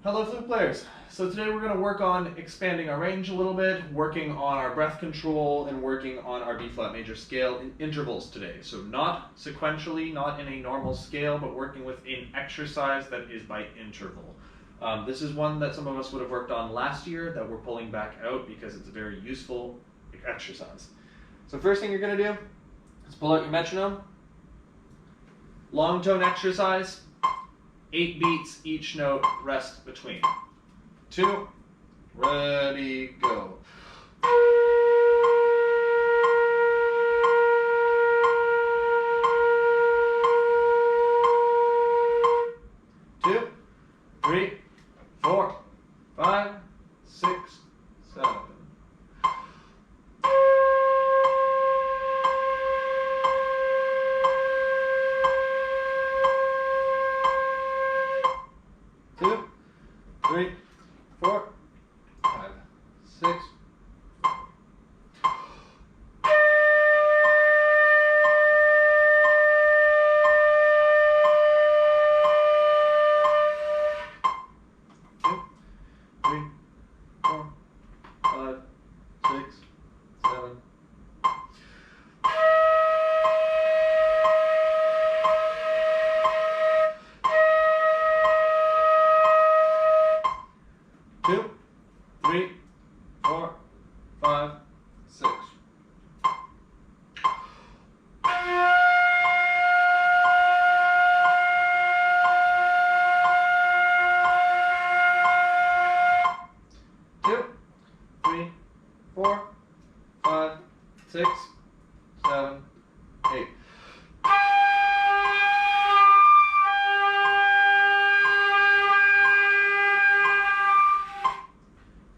Hello flute players! So today we're going to work on expanding our range a little bit, working on our breath control, and working on our B-flat major scale in intervals today. So not sequentially, not in a normal scale, but working with an exercise that is by interval. This is one that some of us would have worked on last year that we're pulling back out because it's a very useful exercise. So first thing you're going to do is pull out your metronome. Long tone exercise. 8 beats, each note, rest between. 2, ready, go. 2, 3, 4, 5, 6, 7. 2, 3, 4, 5, 6. 2, 3, 4, 5, 6, 7. 2, 3, 4, 5, 6. 2, 3, 4, 5, 6, 7, 8.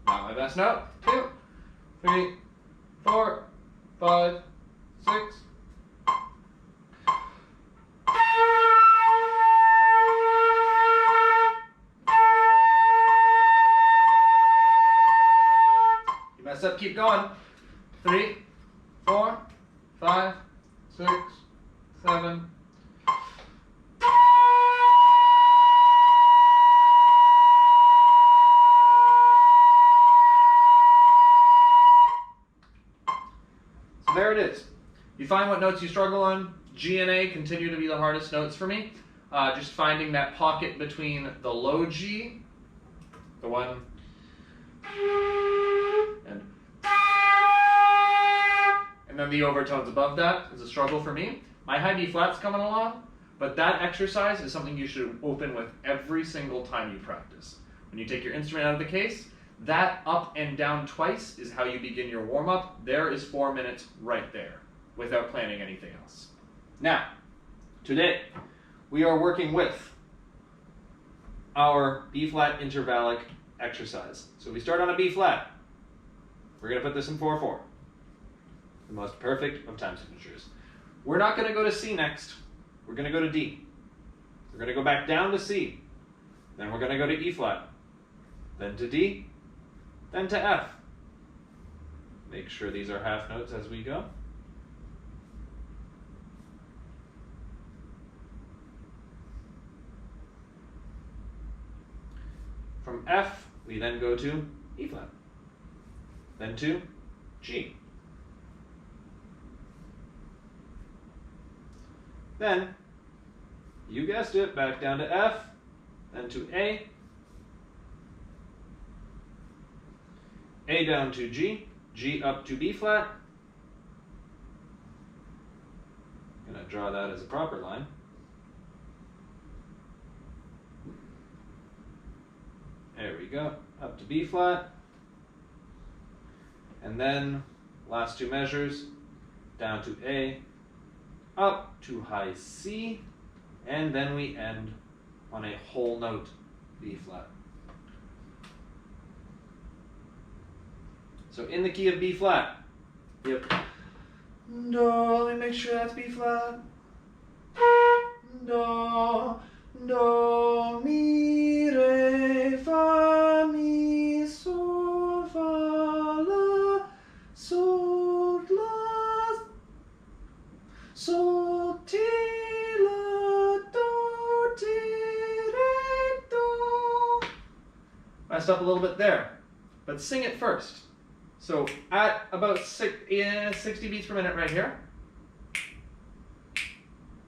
Now my best note. 2, 3, 4, 5, 6. You messed up, keep going. 3, 4, 5, 6, 7. So there it is. You find what notes you struggle on. G and A continue to be the hardest notes for me. Just finding that pocket between the low G, the one, and then the overtones above that is a struggle for me. My high B flat's coming along, but that exercise is something you should open with every single time you practice. When you take your instrument out of the case, that up and down twice is how you begin your warm-up. There is 4 minutes right there, without planning anything else. Now, today, we are working with our B-flat intervallic exercise. So we start on a B-flat. We're going to put this in 4/4. The most perfect of time signatures. We're not going to go to C next. We're going to go to D. We're going to go back down to C. Then we're going to go to E-flat. Then to D. Then to F. Make sure these are half notes as we go. From F, we then go to E-flat. Then to G. Then, you guessed it, back down to F, then to A down to G, G up to B flat. I'm going to draw that as a proper line. There we go, up to B flat. And then, last two measures, down to A, up to high C, and then we end on a whole note B flat. So in the key of B flat, we have Do, let me make sure that's B flat. Do, mi, re, fa, mi, sol, fa, la, sol, la, sol, ti, la, do, ti, re, do. Messed up a little bit there. But sing it first. So at about 60 beats per minute right here.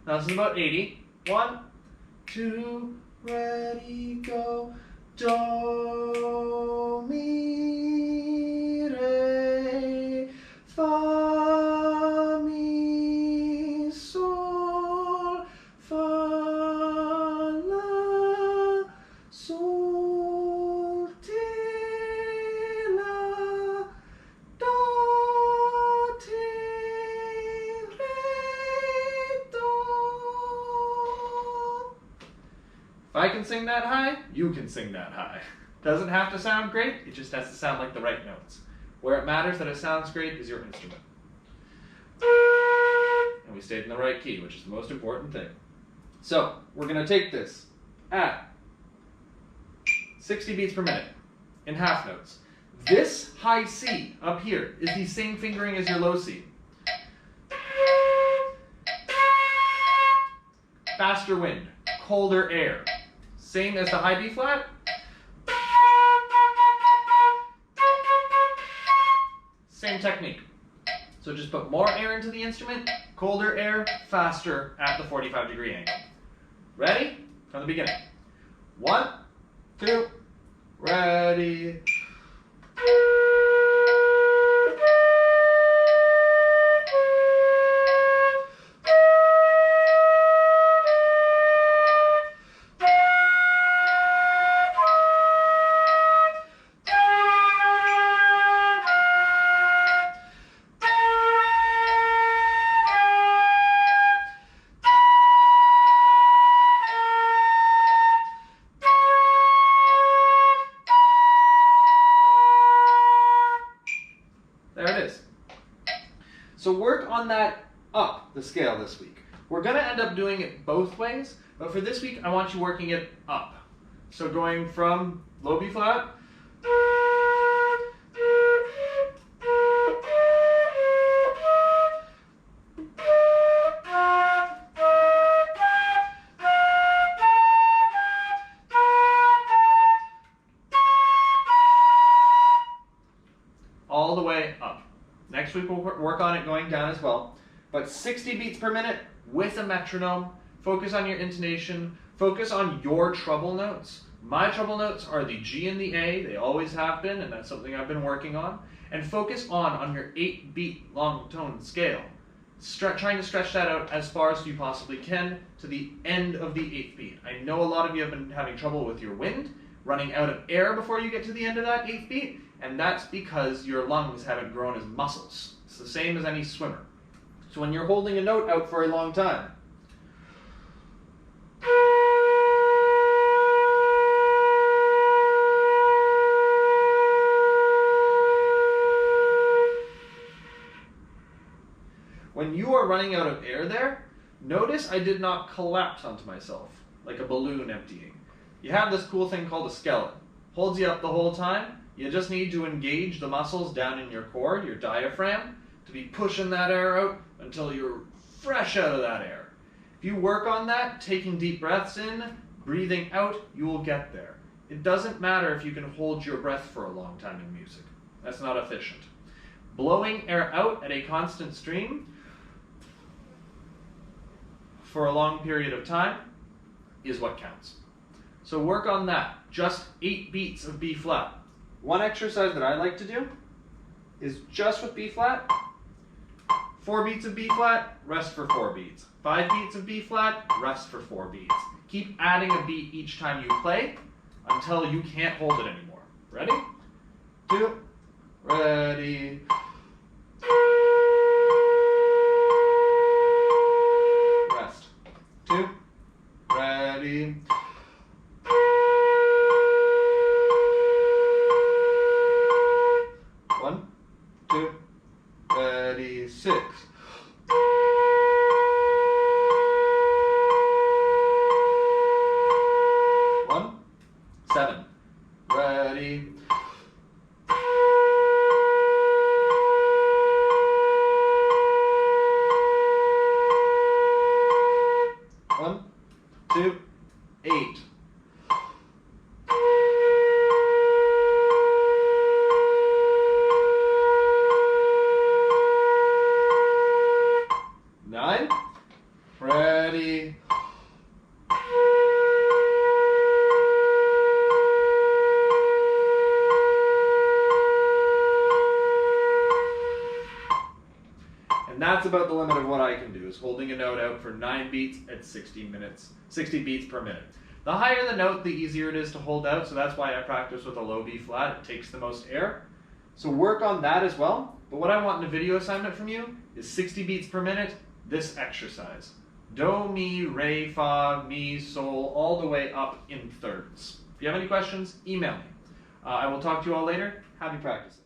Now this is about 80. 1, 2, ready, go. Do, mi, re, fa, mi, sol, fa, la, sol, ti, la, do, ti, re, do. If I can sing that high, you can sing that high. Doesn't have to sound great, it just has to sound like the right notes. Where it matters that it sounds great is your instrument. And we stayed in the right key, which is the most important thing. So, we're going to take this at 60 beats per minute in half notes. This high C up here is the same fingering as your low C. Faster wind, colder air. Same as the high B flat. Same technique. So just put more air into the instrument, colder air, faster at the 45-degree angle. Ready? From the beginning. 1, 2, ready. There it is. So work on that up the scale this week. We're going to end up doing it both ways, but for this week I want you working it up. So going from low B flat all the way up. Next week we'll work on it going down as well. But 60 beats per minute with a metronome. Focus on your intonation. Focus on your treble notes. My treble notes are the G and the A. They always have been, and that's something I've been working on. And focus on your 8-beat long tone scale. Trying to stretch that out as far as you possibly can to the end of the 8th beat. I know a lot of you have been having trouble with your wind, running out of air before you get to the end of that 8th beat, and that's because your lungs haven't grown as muscles. It's the same as any swimmer. So when you're holding a note out for a long time, when you are running out of air there, notice I did not collapse onto myself like a balloon emptying. You have this cool thing called a skeleton. Holds you up the whole time. You just need to engage the muscles down in your core, your diaphragm, to be pushing that air out until you're fresh out of that air. If you work on that, taking deep breaths in, breathing out, you will get there. It doesn't matter if you can hold your breath for a long time in music. That's not efficient. Blowing air out at a constant stream for a long period of time is what counts. So work on that. Just 8 beats of B flat. One exercise that I like to do is just with B flat, 4 beats of B flat, rest for 4 beats. 5 beats of B flat, rest for 4 beats. Keep adding a beat each time you play until you can't hold it anymore. Ready? 2, ready. Rest. 2, ready. Ready, 6. 1, 7. Ready. 1, 2, 8. about the limit of what I can do, is holding a note out for 9 beats at 60 beats per minute. The higher the note, the easier it is to hold out, so that's why I practice with a low B flat. It takes the most air. So work on that as well. But what I want in a video assignment from you is 60 beats per minute, this exercise. Do, mi, re, fa, mi, sol, all the way up in thirds. If you have any questions, email me. I will talk to you all later. Happy practicing.